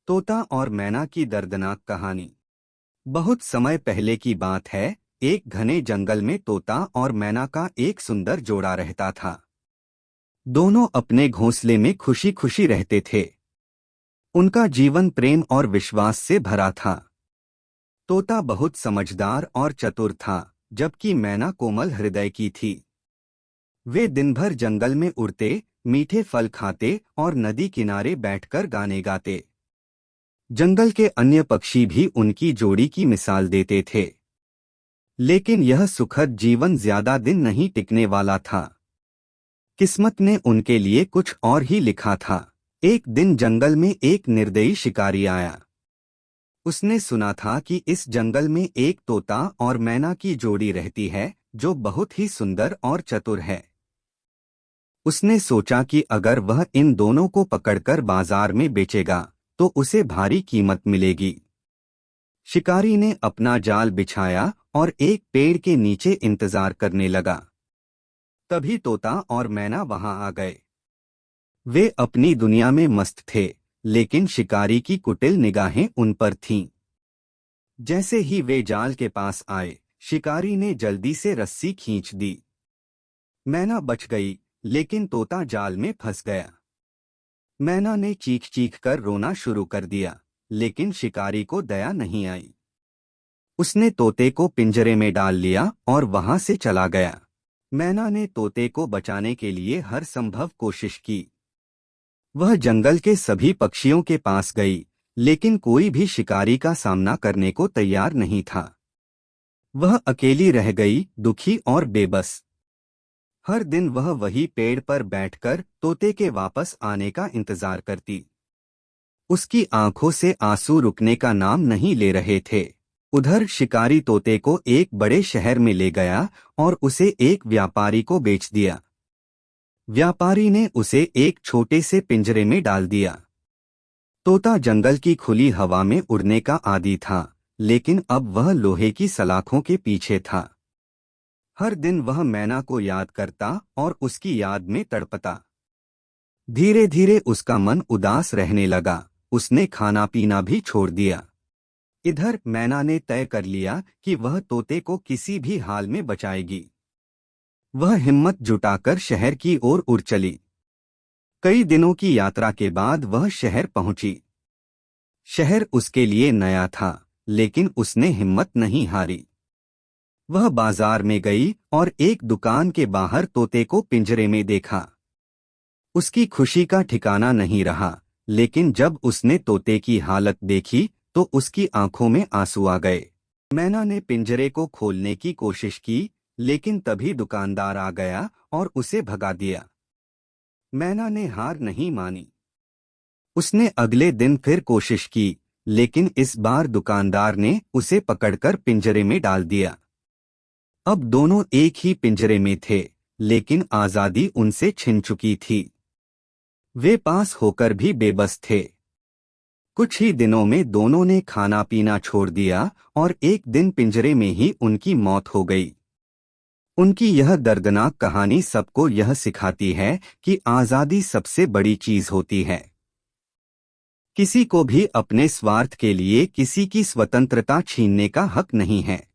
तोता और मैना की दर्दनाक कहानी। बहुत समय पहले की बात है। एक घने जंगल में तोता और मैना का एक सुंदर जोड़ा रहता था। दोनों अपने घोंसले में खुशी खुशी रहते थे। उनका जीवन प्रेम और विश्वास से भरा था। तोता बहुत समझदार और चतुर था, जबकि मैना कोमल हृदय की थी। वे दिन भर जंगल में उड़ते, मीठे फल खाते और नदी किनारे बैठकर गाने गाते। जंगल के अन्य पक्षी भी उनकी जोड़ी की मिसाल देते थे। लेकिन यह सुखद जीवन ज्यादा दिन नहीं टिकने वाला था। किस्मत ने उनके लिए कुछ और ही लिखा था। एक दिन जंगल में एक निर्दयी शिकारी आया। उसने सुना था कि इस जंगल में एक तोता और मैना की जोड़ी रहती है, जो बहुत ही सुंदर और चतुर है। उसने सोचा कि अगर वह इन दोनों को पकड़कर बाजार में बेचेगा तो उसे भारी कीमत मिलेगी। शिकारी ने अपना जाल बिछाया और एक पेड़ के नीचे इंतजार करने लगा। तभी तोता और मैना वहां आ गए। वे अपनी दुनिया में मस्त थे, लेकिन शिकारी की कुटिल निगाहें उन पर थीं। जैसे ही वे जाल के पास आए, शिकारी ने जल्दी से रस्सी खींच दी। मैना बच गई, लेकिन तोता जाल में फंस गया। मैना ने चीख चीख कर रोना शुरू कर दिया, लेकिन शिकारी को दया नहीं आई। उसने तोते को पिंजरे में डाल लिया और वहां से चला गया। मैना ने तोते को बचाने के लिए हर संभव कोशिश की। वह जंगल के सभी पक्षियों के पास गई, लेकिन कोई भी शिकारी का सामना करने को तैयार नहीं था। वह अकेली रह गई, दुखी और बेबस। हर दिन वह वही पेड़ पर बैठकर तोते के वापस आने का इंतजार करती। उसकी आंखों से आंसू रुकने का नाम नहीं ले रहे थे। उधर शिकारी तोते को एक बड़े शहर में ले गया और उसे एक व्यापारी को बेच दिया। व्यापारी ने उसे एक छोटे से पिंजरे में डाल दिया। तोता जंगल की खुली हवा में उड़ने का आदी था, लेकिन अब वह लोहे की सलाखों के पीछे था। हर दिन वह मैना को याद करता और उसकी याद में तड़पता। धीरे धीरे उसका मन उदास रहने लगा। उसने खाना पीना भी छोड़ दिया। इधर मैना ने तय कर लिया कि वह तोते को किसी भी हाल में बचाएगी। वह हिम्मत जुटाकर शहर की ओर उड़ चली। कई दिनों की यात्रा के बाद वह शहर पहुंची। शहर उसके लिए नया था, लेकिन उसने हिम्मत नहीं हारी। वह बाजार में गई और एक दुकान के बाहर तोते को पिंजरे में देखा। उसकी खुशी का ठिकाना नहीं रहा, लेकिन जब उसने तोते की हालत देखी तो उसकी आंखों में आंसू आ गए। मैना ने पिंजरे को खोलने की कोशिश की, लेकिन तभी दुकानदार आ गया और उसे भगा दिया। मैना ने हार नहीं मानी। उसने अगले दिन फिर कोशिश की, लेकिन इस बार दुकानदार ने उसे पकड़कर पिंजरे में डाल दिया। अब दोनों एक ही पिंजरे में थे, लेकिन आजादी उनसे छिन चुकी थी। वे पास होकर भी बेबस थे। कुछ ही दिनों में दोनों ने खाना पीना छोड़ दिया और एक दिन पिंजरे में ही उनकी मौत हो गई। उनकी यह दर्दनाक कहानी सबको यह सिखाती है कि आजादी सबसे बड़ी चीज होती है। किसी को भी अपने स्वार्थ के लिए किसी की स्वतंत्रता छीनने का हक नहीं है।